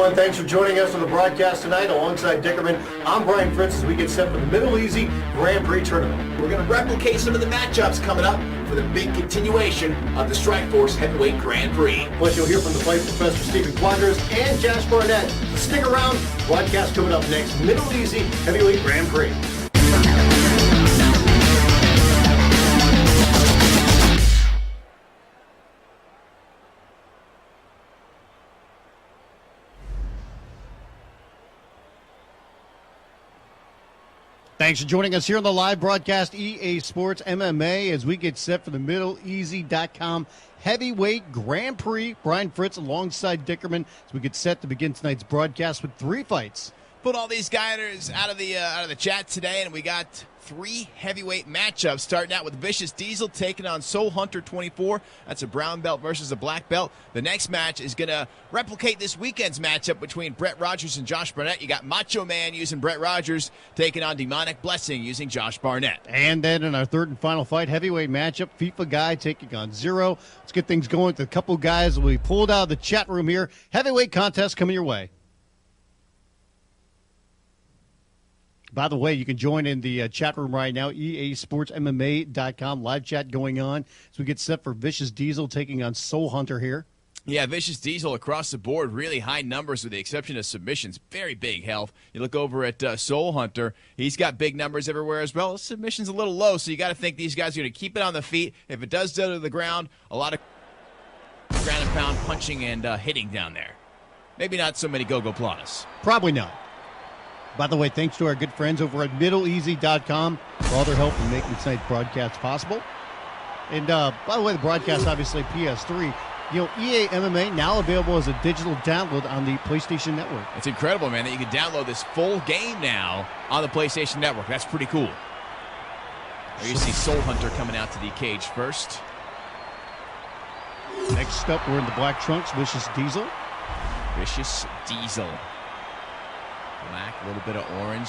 everyone. Thanks for joining us on the broadcast tonight. Alongside Dickerman, I'm Brian Fritz as we get set for the Middle Easy Grand Prix Tournament. We're going to replicate some of the matchups coming up for the big continuation of the Strikeforce Heavyweight Grand Prix. Plus, you'll hear from the Fight Professor Stephen Quanders and Josh Barnett. So stick around. Broadcast coming up next. Middle Easy Heavyweight Grand Prix. Thanks for joining us here on the live broadcast, EA Sports MMA, as we get set for the MiddleEasy.com Heavyweight Grand Prix. Brian Fritz alongside Dickerman as we get set to begin tonight's broadcast with 3 fights. Put all these guys out of the chat today, and we got 3 heavyweight matchups, starting out with ViciousDiezel taking on Soul Hunter 24. That's a brown belt versus a black belt. The next match is going to replicate this weekend's matchup between Brett Rogers and Josh Barnett. You got Macho Man using Brett Rogers taking on Demonic Blessing using Josh Barnett. And then in our third and final fight, heavyweight matchup, FIFA Guy taking on Zero. Let's get things going with a couple guys we pulled out of the chat room here. Heavyweight contest coming your way. By the way, you can join in the chat room right now, easportsmma.com, live chat going on. So we get set for ViciousDiezel taking on Soul Hunter here. Yeah, ViciousDiezel across the board, really high numbers with the exception of submissions. Very big health. You look over at Soul Hunter, he's got big numbers everywhere as well. Submission's a little low, so you got to think these guys are going to keep it on the feet. If it does go to the ground, a lot of ground and pound punching and hitting down there. Maybe not so many go-go planas. Probably not. By the way, thanks to our good friends over at MiddleEasy.com for all their help in making tonight's broadcast possible. And by the way, the broadcast, obviously, PS3. You know, EA MMA now available as a digital download on the PlayStation Network. It's incredible, man, that you can download this full game now on the PlayStation Network. That's pretty cool. There you see Soul Hunter coming out to the cage first. Next up, we're in the black trunks, ViciousDiezel. ViciousDiezel. Black, a little bit of orange.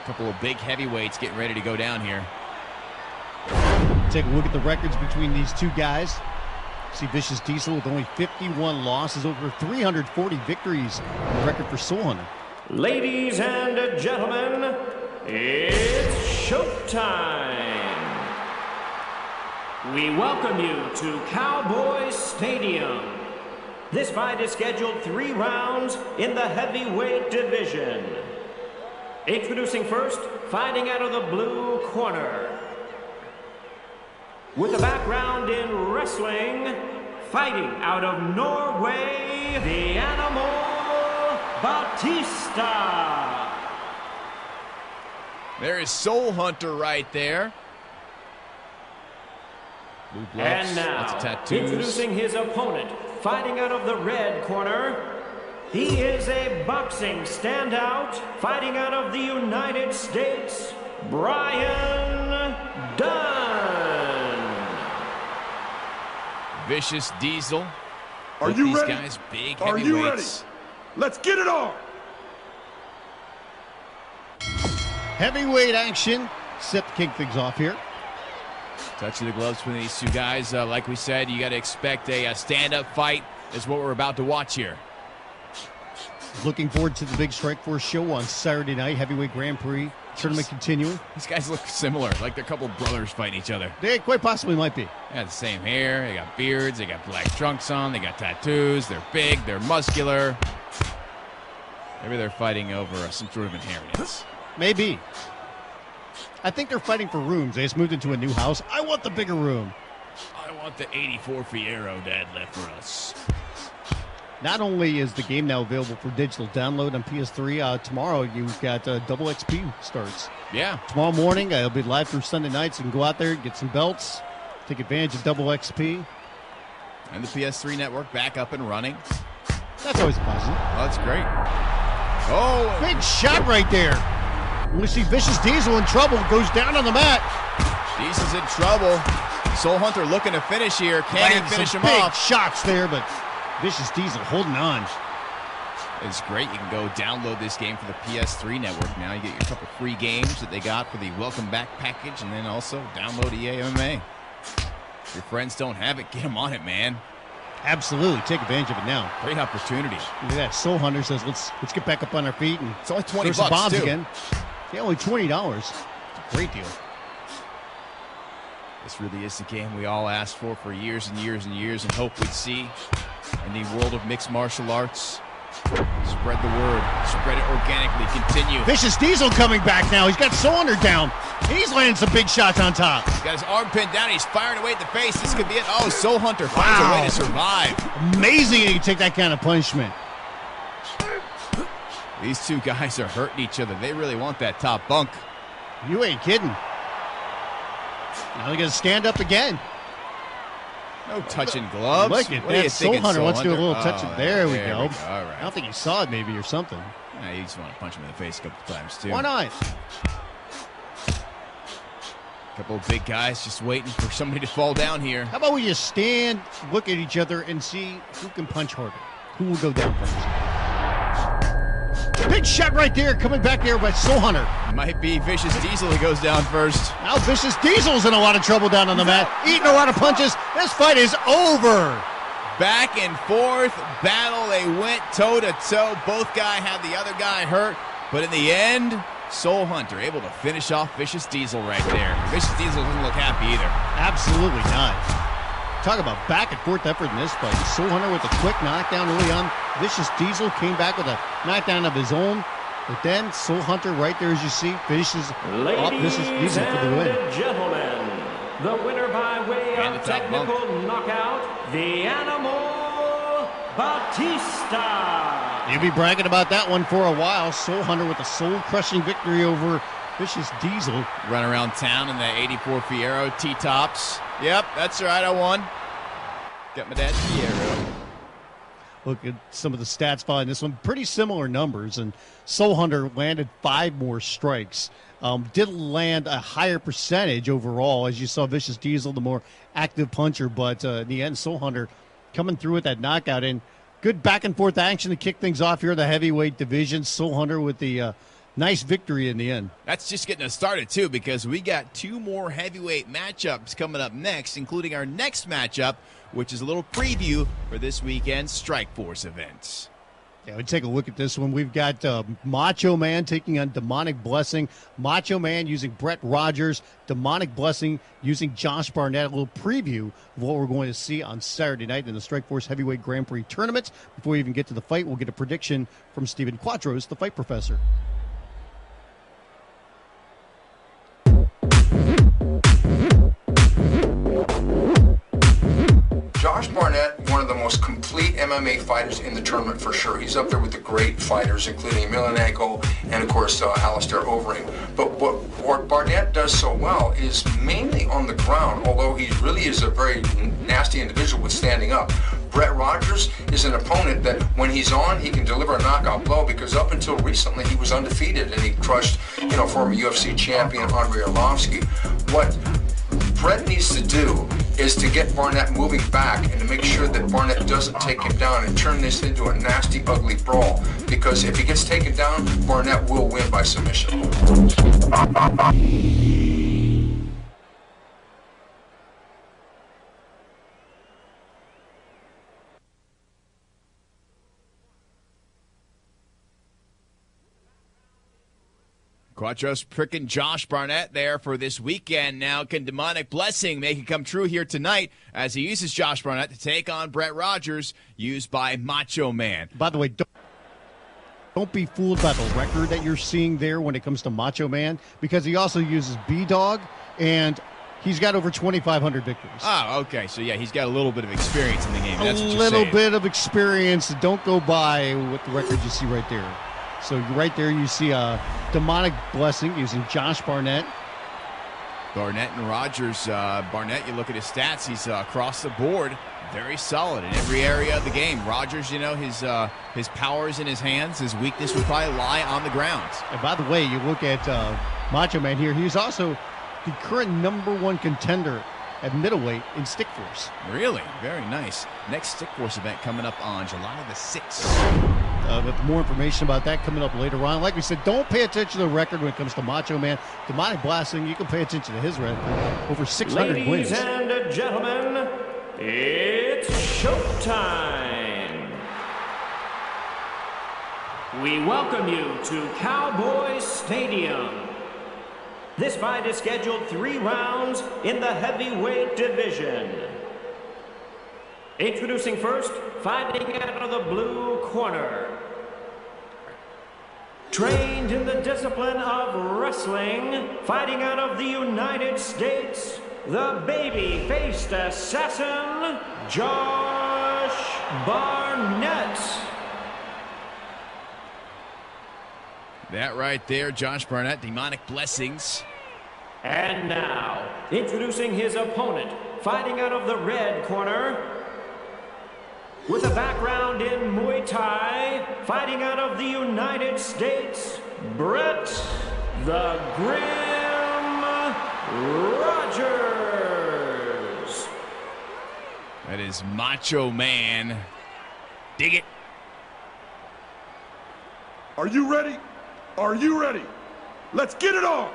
A couple of big heavyweights getting ready to go down here. Take a look at the records between these two guys. See ViciousDiezel with only 51 losses, over 340 victories on the record for Soul Hunter. Ladies and gentlemen, it's showtime. We welcome you to Cowboy Stadium. This fight is scheduled 3 rounds in the heavyweight division. Introducing first, fighting out of the blue corner. With a background in wrestling, fighting out of Norway, the Animal Batista. There is Soul Hunter right there. Blue gloves, and now, lots of tattoos. Introducing his opponent, fighting out of the red corner, he is a boxing standout, fighting out of the United States, Brian Dunn. ViciousDiezel. Are you these ready? Guys, big Are you ready? heavyweights. Let's get it on. Heavyweight action. Set to kick things off here. Touching the gloves between these two guys. Like we said, you got to expect a stand-up fight is what we're about to watch here. Looking forward to the big Strikeforce show on Saturday night. Heavyweight Grand Prix tournament continuing. These guys look similar, like they're a couple brothers fighting each other. They quite possibly might be. They got the same hair, they got beards, they got black trunks on, they got tattoos, they're big, they're muscular. Maybe they're fighting over some sort of inheritance. Maybe. I think they're fighting for rooms. They just moved into a new house. I want the bigger room. I want the 84 Fiero Dad left for us. Not only is the game now available for digital download on PS3, tomorrow you've got Double XP starts. Yeah. Tomorrow morning, it'll be live through Sunday nights. You can go out there, get some belts, take advantage of Double XP. And the PS3 network back up and running. That's always positive. Oh, that's great. Oh, big shot right there. We see ViciousDiezel in trouble, goes down on the mat. Diesel's in trouble. Soul Hunter looking to finish here. Can he finish him off? Shots there, but ViciousDiezel holding on. It's great. You can go download this game for the PS3 network now. You get your couple free games that they got for the Welcome Back package, and then also download EA MMA. If your friends don't have it, get them on it, man. Absolutely. Take advantage of it now. Great opportunity. Look at that. Soul Hunter says, let's get back up on our feet. And it's only 20 throw some bucks, bombs too. again. Yeah, only $20. It's a great deal. This really is the game we all asked for years and years and years and hope we'd see in the world of mixed martial arts. Spread the word. Spread it organically. Continue. ViciousDiezel coming back now. He's got Soul Hunter down. And he's landing some big shots on top. He's got his arm pinned down. He's firing away at the face. This could be it. Oh, Soul Hunter finds a way to survive. Amazing he can take that kind of punishment. These two guys are hurting each other. They really want that top bunk. You ain't kidding. Now they're going to stand up again. No touching gloves. Look at What are you that. Soul thinking, Hunter Soul wants to do a little Hunter? touch. Oh, There we go. All right. I don't think he saw it maybe or something. Yeah, you just want to punch him in the face a couple times, too. Why not? A couple of big guys just waiting for somebody to fall down here. How about we just stand, look at each other, and see who can punch harder? Who will go down first? Big shot right there, coming back there by Soul Hunter. Might be ViciousDiezel who goes down first. Now ViciousDiezel's in a lot of trouble down on the mat, eating a lot of punches. This fight is over. Back and forth battle. They went toe-to-toe. Both guys had the other guy hurt. But in the end, Soul Hunter able to finish off ViciousDiezel right there. ViciousDiezel doesn't look happy either. Absolutely not. Talk about back and forth effort in this fight. Soul Hunter with a quick knockdown early on. ViciousDiezel came back with a knockdown of his own. But then Soul Hunter right there, as you see, finishes off ViciousDiezel for the win. Gentlemen, the winner by way And of the top technical knockout, the Animal Batista. You'll be bragging about that one for a while. Soul Hunter with a soul-crushing victory over ViciousDiezel. Run around town in the 84 Fiero T-tops. Yep, that's right, I won. Got my dad's Fiero. Look at some of the stats following this one. Pretty similar numbers, and Soul Hunter landed 5 more strikes. Did land a higher percentage overall, as you saw ViciousDiezel, the more active puncher, but in the end, Soul Hunter coming through with that knockout. And good back-and-forth action to kick things off here in the heavyweight division. Soul Hunter with the nice victory in the end. That's just getting us started, too, because we got 2 more heavyweight matchups coming up next, including our next matchup, which is a little preview for this weekend's Strikeforce events. Yeah, we take a look at this one. We've got Macho Man taking on Demonic Blessing. Macho Man using Brett Rogers. Demonic Blessing using Josh Barnett. A little preview of what we're going to see on Saturday night in the Strikeforce Heavyweight Grand Prix Tournament. Before we even get to the fight, we'll get a prediction from Stephen Quadros, the fight professor. Josh Barnett, one of the most complete MMA fighters in the tournament for sure. He's up there with the great fighters, including Emelianenko and, of course, Alistair Overeem. But what Barnett does so well is mainly on the ground, although he really is a very nasty individual with standing up. Brett Rogers is an opponent that when he's on, he can deliver a knockout blow, because up until recently he was undefeated and he crushed, former UFC champion Andrei Arlovsky. What Brett needs to do is to get Barnett moving back and to make sure that Barnett doesn't take him down and turn this into a nasty, ugly brawl. Because if he gets taken down, Barnett will win by submission. Quatros pricking Josh Barnett there for this weekend. Now, can Demonic Blessing make it come true here tonight as he uses Josh Barnett to take on Brett Rogers, used by Macho Man? By the way, don't be fooled by the record that you're seeing there when it comes to Macho Man, because he also uses B-Dog, and he's got over 2,500 victories. Oh, okay. So, yeah, he's got a little bit of experience in the game. That's what a you're little saying. bit of experience. Don't go by what the record you see right there. So right there you see a Demonic Blessing using Josh Barnett. Barnett and Rogers. Barnett, you look at his stats, he's across the board very solid in every area of the game. Rogers, his power is in his hands. His weakness would probably lie on the ground. And by the way, you look at Macho Man here. He's also the current #1 contender at middleweight in Stickforce. Really? Very nice. Next Stickforce event coming up on July the 6th. With more information about that coming up later on. Like we said, don't pay attention to the record when it comes to Macho Man. Demonic Blasting, you can pay attention to his record. Over 600 wins. Ladies and gentlemen, it's showtime. We welcome you to Cowboys Stadium. This fight is scheduled 3 rounds in the heavyweight division. Introducing first, fighting out of the blue corner. Trained in the discipline of wrestling, fighting out of the United States, the baby-faced assassin, Josh Barnett. That right there, Josh Barnett, demonic blessings. And now, introducing his opponent, fighting out of the red corner, with a background in Muay Thai, fighting out of the United States, Brett the Grim Rogers. That is Macho Man. Dig it. Are you ready? Are you ready? Let's get it on!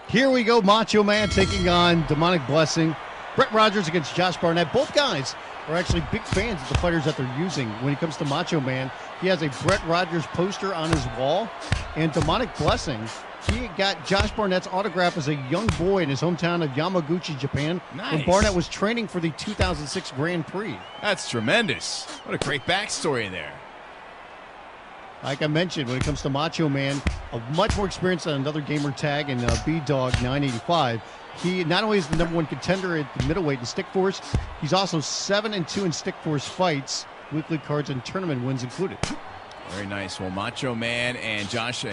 Here we go, Macho Man taking on Demonic Blessing. Brett Rogers against Josh Barnett. Both guys are actually big fans of the fighters that they're using. When it comes to Macho Man, he has a Brett Rogers poster on his wall. And Demonic Blessing, he got Josh Barnett's autograph as a young boy in his hometown of Yamaguchi, Japan. Nice. When Barnett was training for the 2006 Grand Prix. That's tremendous. What a great backstory there. Like I mentioned, when it comes to Macho Man, a much more experience than another gamer tag in B-Dog 985. He not only is the #1 contender at the middleweight in Stickforce, he's also 7-2 in Stickforce fights, weekly cards and tournament wins included. Very nice. Well, Macho Man and Josh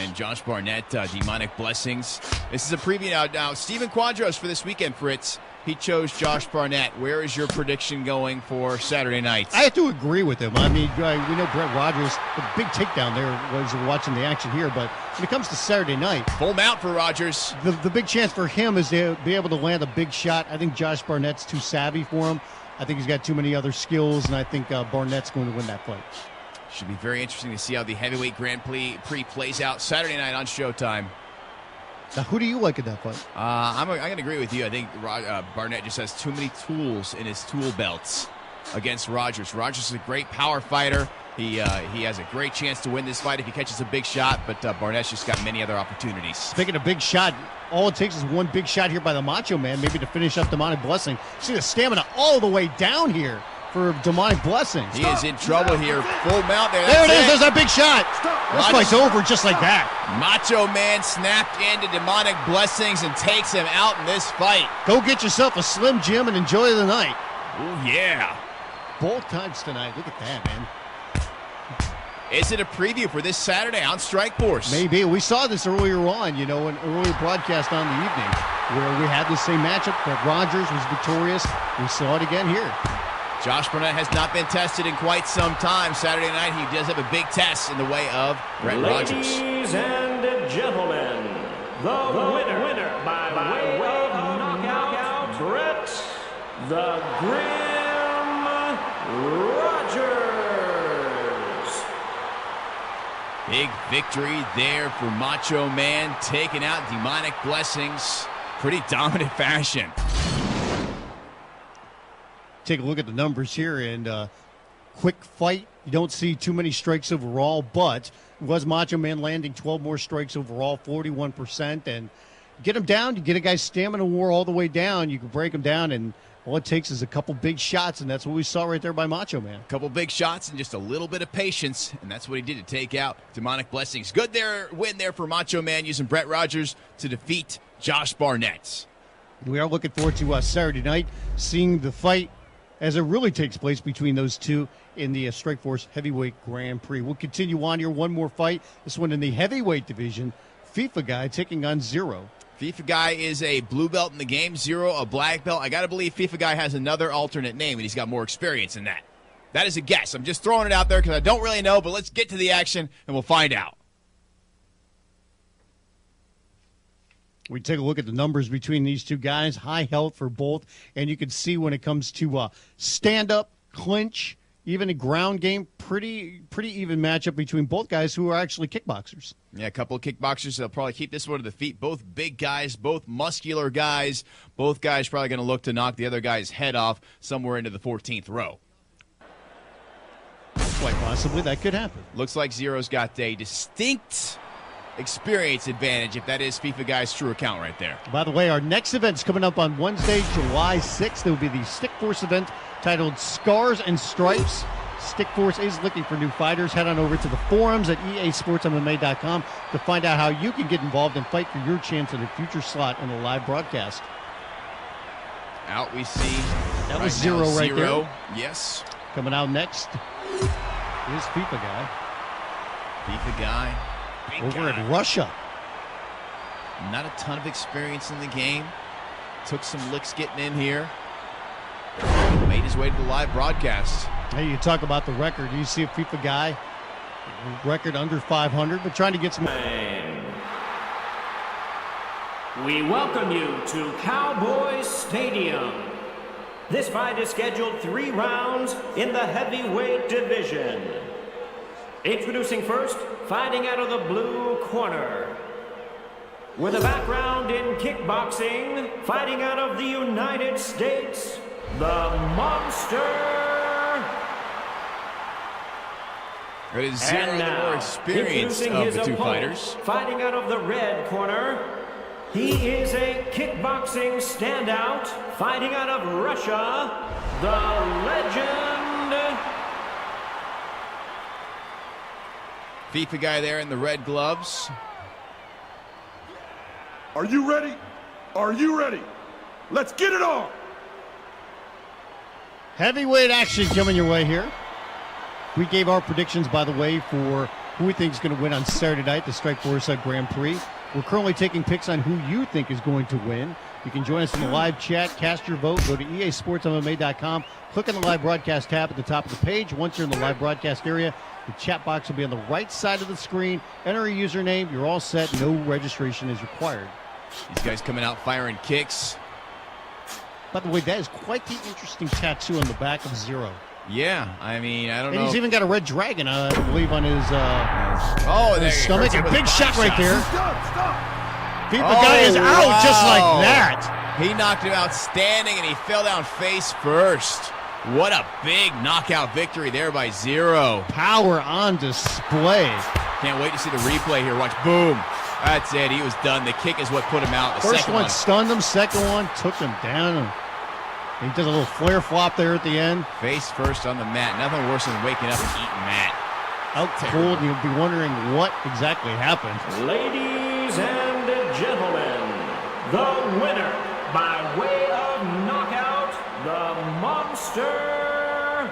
Barnett, demonic blessings. This is a preview now. Steven Quadros for this weekend, Fritz. He chose Josh Barnett. Where is your prediction going for Saturday night? I have to agree with him. I mean, we know Brett Rogers, the big takedown there was watching the action here, but when it comes to Saturday night, Full mount for Rogers. the big chance for him is to be able to land a big shot. I think Josh Barnett's too savvy for him. I think he's got too many other skills, and I think Barnett's going to win that fight. Should be very interesting to see how the heavyweight Grand Prix plays out Saturday night on Showtime. Now, who do you like in that fight? I'm going to agree with you. I think Barnett just has too many tools in his tool belts against Rogers. Rogers is a great power fighter. He has a great chance to win this fight if he catches a big shot, but Barnett's just got many other opportunities. Speaking of big shot, all it takes is one big shot here by the Macho Man, maybe to finish up Demonic Blessing. See the stamina all the way down here for Demonic Blessing. He is in trouble here. Full mount there. There it That's is. There's that big shot. This fight's over just like that. Macho Man snapped into Demonic Blessings and takes him out in this fight. Go get yourself a Slim Jim and enjoy the night. Oh, yeah. Both times tonight. Look at that, man. Is it a preview for this Saturday on Strikeforce? Maybe. We saw this earlier on, an earlier broadcast on the evening where we had the same matchup. Brett Rogers was victorious. We saw it again here. Josh Barnett has not been tested in quite some time. Saturday night, he does have a big test in the way of Brett Rogers. Ladies and gentlemen, the winner by way of knockout, Brett the Grim Rogers. Big victory there for Macho Man, taking out Demonic Blessings. Pretty dominant fashion. Take a look at the numbers here, and quick fight. You don't see too many strikes overall, but it was Macho Man landing 12 more strikes overall, 41%. And get him down, you get a guy's stamina war all the way down, you can break him down, and all it takes is a couple big shots, and that's what we saw right there by Macho Man. A couple big shots and just a little bit of patience, and that's what he did to take out Demonic Blessings. Good win there for Macho Man using Brett Rogers to defeat Josh Barnett. We are looking forward to Saturday night, seeing the fight as it really takes place between those two in the Strikeforce Heavyweight Grand Prix. We'll continue on here. One more fight. This one in the heavyweight division. FIFA Guy taking on Zero. FIFA Guy is a blue belt in the game, Zero a black belt. I got to believe FIFA Guy has another alternate name, and he's got more experience than that. That is a guess. I'm just throwing it out there because I don't really know, but let's get to the action, and we'll find out. We take a look at the numbers between these two guys. High health for both. And you can see when it comes to stand-up, clinch, even a ground game, pretty even matchup between both guys who are actually kickboxers. Yeah, a couple of kickboxers. They'll probably keep this one to the feet. Both big guys, both muscular guys. Both guys probably going to look to knock the other guy's head off somewhere into the 14th row. Quite possibly that could happen. Looks like Zero's got a distinct experience advantage, if that is FIFA Guy's true account right there. By the way, our next event's coming up on Wednesday, July 6th. There will be the Stick Force event titled Scars and Stripes. Stick Force is looking for new fighters. Head on over to the forums at easportsmma.com to find out how you can get involved and fight for your chance at a future slot in the live broadcast. Out we see. That was Zero right there. Yes. Coming out next is FIFA Guy. FIFA Guy. Big over guy. in Russia. Not a ton of experience in the game. Took some licks getting in here. Made his way to the live broadcast. Hey, you talk about the record. You see a FIFA Guy record under 500, but trying to get some. We welcome you to Cowboys Stadium. This fight is scheduled 3 rounds in the heavyweight division. Introducing first, fighting out of the blue corner. With a background in kickboxing, fighting out of the United States, the Monster. It is Zero, And the now, more experienced introducing of his the two opponent, fighters. fighting out of the red corner, he is a kickboxing standout, fighting out of Russia, the Legend. FIFA Guy there in the red gloves. Are you ready? Are you ready? Let's get it on! Heavyweight action coming your way here. We gave our predictions, by the way, for who we think is going to win on Saturday night, the Strikeforce Grand Prix. We're currently taking picks on who you think is going to win. You can join us in the live chat, cast your vote, go to easportsmma.com, click on the live broadcast tab at the top of the page. Once you're in the live broadcast area, the chat box will be on the right side of the screen. Enter a username. You're all set. No registration is required. These guys coming out firing kicks. By the way, that is quite the interesting tattoo on the back of Zero. Yeah, I mean, I don't know. And he's even got a red dragon, I believe, on his, there his stomach. A big shot right there. Stop! FIFA Guy is out just like that. He knocked him outstanding, and he fell down face first. What a big knockout victory there by Zero. Power on display. Can't wait to see the replay here. Watch, boom. That's it. He was done. The kick is what put him out. The First second one stunned him. Second one took him down. He does a little flare flop there at the end. Face first on the mat. Nothing worse than waking up and eating mat. Out cold, and you'll be wondering what exactly happened. Ladies and gentlemen, the winner by way of knockout, the Monster.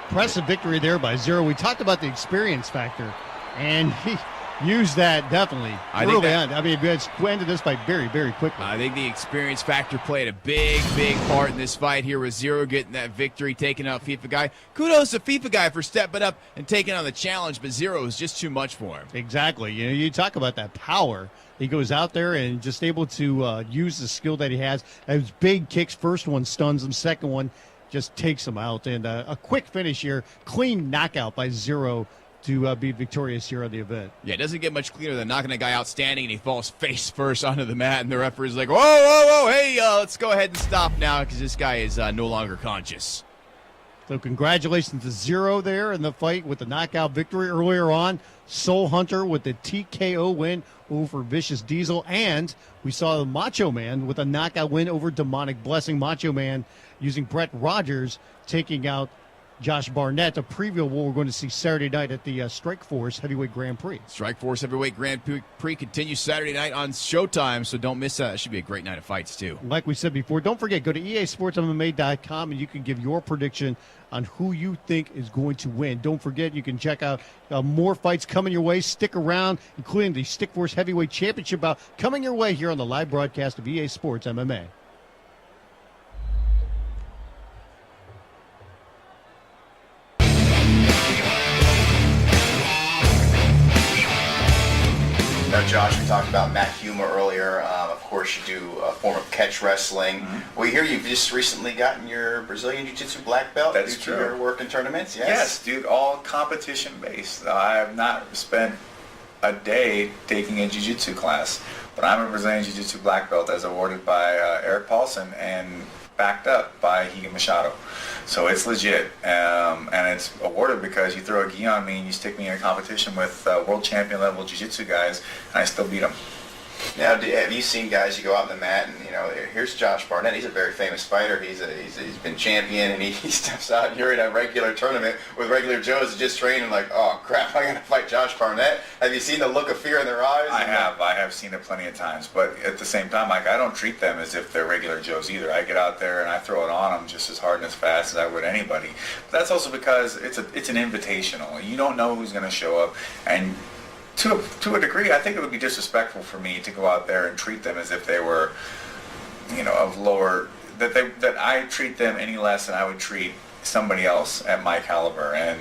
Impressive victory there by Zero. We talked about the experience factor, and he used that definitely early on. I mean, it's ended this fight very, very quickly. I think the experience factor played a big part in this fight here with Zero getting that victory, taking out FIFA Guy. Kudos to FIFA Guy for stepping up and taking on the challenge, but Zero is just too much for him. Exactly. You know, you talk about that power. He goes out there and just able to use the skill that he has. Those big kicks. First one stuns him. Second one just takes him out. And a quick finish here. Clean knockout by Zero to be victorious here on the event. Yeah, it doesn't get much cleaner than knocking a guy out standing and he falls face first onto the mat, and the referee's like, whoa, hey, let's go ahead and stop now because this guy is no longer conscious. So congratulations to Zero there in the fight with the knockout victory earlier on. Soul Hunter with the TKO win over ViciousDiezel, and we saw the Macho Man with a knockout win over Demonic Blessing. Macho Man using Brett Rogers taking out Josh Barnett, a preview of what we're going to see Saturday night at the Strikeforce Heavyweight Grand Prix. Strikeforce Heavyweight Grand Prix continues Saturday night on Showtime, so don't miss that. It should be a great night of fights, too. Like we said before, don't forget, go to easportsmma.com and you can give your prediction on who you think is going to win. Don't forget, you can check out more fights coming your way. Stick around, including the Stickforce Heavyweight Championship bout coming your way here on the live broadcast of EA Sports MMA. Josh, we talked about Matt Huma earlier. Of course, you do a form of catch wrestling. We hear you've just recently gotten your Brazilian Jiu-Jitsu black belt. That's due to true. your work in tournaments. Yes, dude, all competition based. I have not spent a day taking a jiu-jitsu class, but I'm a Brazilian Jiu-Jitsu black belt as awarded by Eric Paulson and backed up by Higa Machado. So it's legit, and it's awarded because you throw a gi on me and you stick me in a competition with world champion level jiu-jitsu guys, and I still beat them. Now, have you seen guys, you go out on the mat and, here's Josh Barnett. He's a very famous fighter. He's been champion, and he steps out and you're in a regular tournament with regular Joes just training like, oh, crap, I got to fight Josh Barnett. Have you seen the look of fear in their eyes? I have seen it plenty of times, but at the same time, I don't treat them as if they're regular Joes either. I get out there and I throw it on them just as hard and as fast as I would anybody. But that's also because it's an invitational. You don't know who's going to show up, and to a degree, I think it would be disrespectful for me to go out there and treat them as if they were, of lower, that I treat them any less than I would treat somebody else at my caliber. And,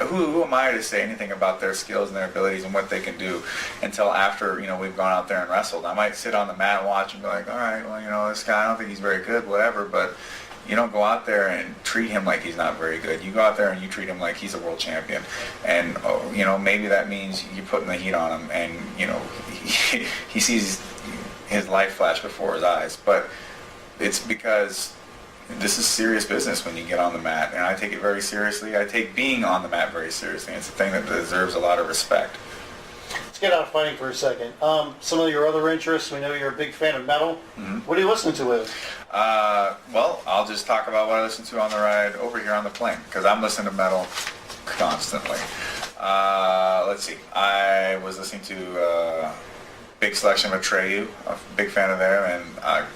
who am I to say anything about their skills and their abilities and what they can do until after, we've gone out there and wrestled. I might sit on the mat and watch and be like, all right, well, this guy, I don't think he's very good, whatever, but you don't go out there and treat him like he's not very good. You go out there and you treat him like he's a world champion. And, maybe that means you're putting the heat on him and, he sees his life flash before his eyes. But it's because this is serious business when you get on the mat. And I take it very seriously. I take being on the mat very seriously. It's a thing that deserves a lot of respect. Let's get out of fighting for a second. Some of your other interests, we know you're a big fan of metal. What are you listening to lately? Well, I'll just talk about what I listen to on the ride over here on the plane, because I'm listening to metal constantly. Let's see. I was listening to big selection of Atreyu. I'm a big fan of them, and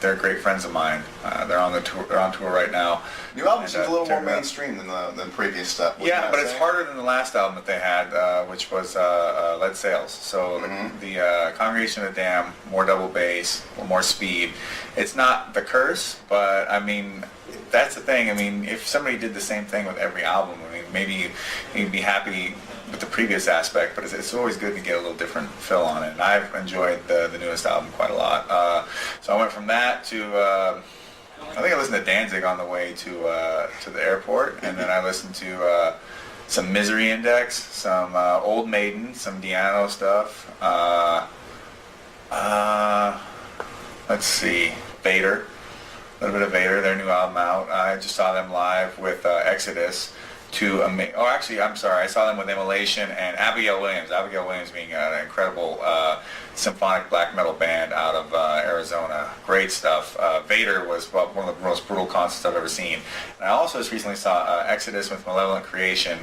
they're great friends of mine. They're on tour right now. New album seems a little more mainstream than previous stuff. Yeah, but it's harder than the last album that they had, which was Lead Sails. So the Congregation of the Damned, more double bass, more speed. It's not The Curse, but I mean, that's the thing. I mean, if somebody did the same thing with every album, I mean, maybe you'd be happy with the previous aspect, but it's always good to get a little different fill on it. And I've enjoyed the newest album quite a lot. So I went from that to I think I listened to Danzig on the way to the airport, and then I listened to some Misery Index, some Old Maiden, some Diano stuff. Let's see, Vader, a little bit of Vader, their new album out. I just saw them live with Exodus. I saw them with Immolation and Abigail Williams. Abigail Williams being an incredible symphonic black metal band out of Arizona. Great stuff. Vader was one of the most brutal concerts I've ever seen. And I also just recently saw Exodus with Malevolent Creation.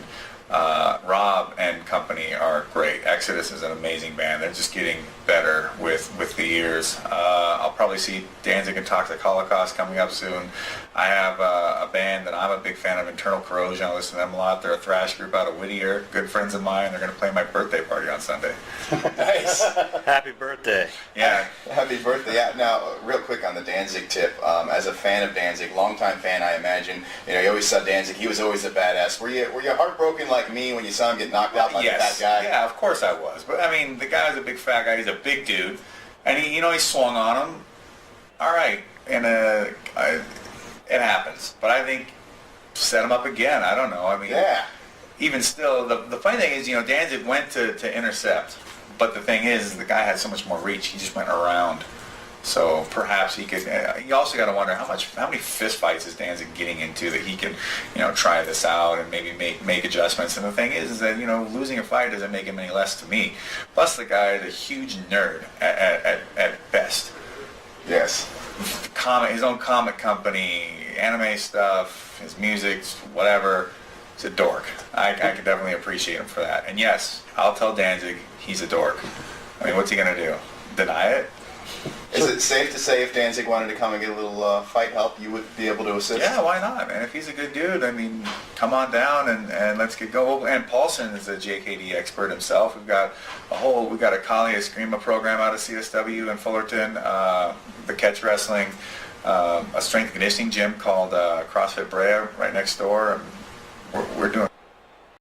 Rob and company are great. Exodus is an amazing band. They're just getting better with the years. I'll probably see Danzig and Toxic Holocaust coming up soon. I have a band that I'm a big fan of, Internal Corrosion. I listen to them a lot. They're a thrash group out of Whittier. Good friends of mine. They're going to play my birthday party on Sunday. Nice. Happy birthday. Yeah. Happy birthday. Yeah. Now, real quick on the Danzig tip. As a fan of Danzig, longtime fan, I imagine, you always saw Danzig. He was always a badass. Were you heartbroken like me when you saw him get knocked out by the fat guy? Yeah, of course I was. But, I mean, the guy's a big fat guy. He's a big dude. And, he swung on him. All right. And it happens. But I think set him up again. I don't know. I mean, yeah. Even still, the funny thing is, Danzig went to intercept. But the thing is, the guy had so much more reach. He just went around. So perhaps he could. You also got to wonder how many fist fights is Danzig getting into that he can, try this out and maybe make adjustments. And the thing is that losing a fight doesn't make him any less to me. Plus, the guy is a huge nerd at best. Yes. His own comic company, anime stuff, his music, whatever. He's a dork. I could definitely appreciate him for that. And yes, I'll tell Danzig he's a dork. I mean, what's he gonna do? Deny it? Is it safe to say if Danzig wanted to come and get a little fight help, you would be able to assist? Yeah, why not, man? If he's a good dude, I mean, come on down and let's get going. And Paulson is a JKD expert himself. We got a Kali Eskrima program out of CSW in Fullerton, the catch wrestling, a strength and conditioning gym called CrossFit Brea right next door. We're doing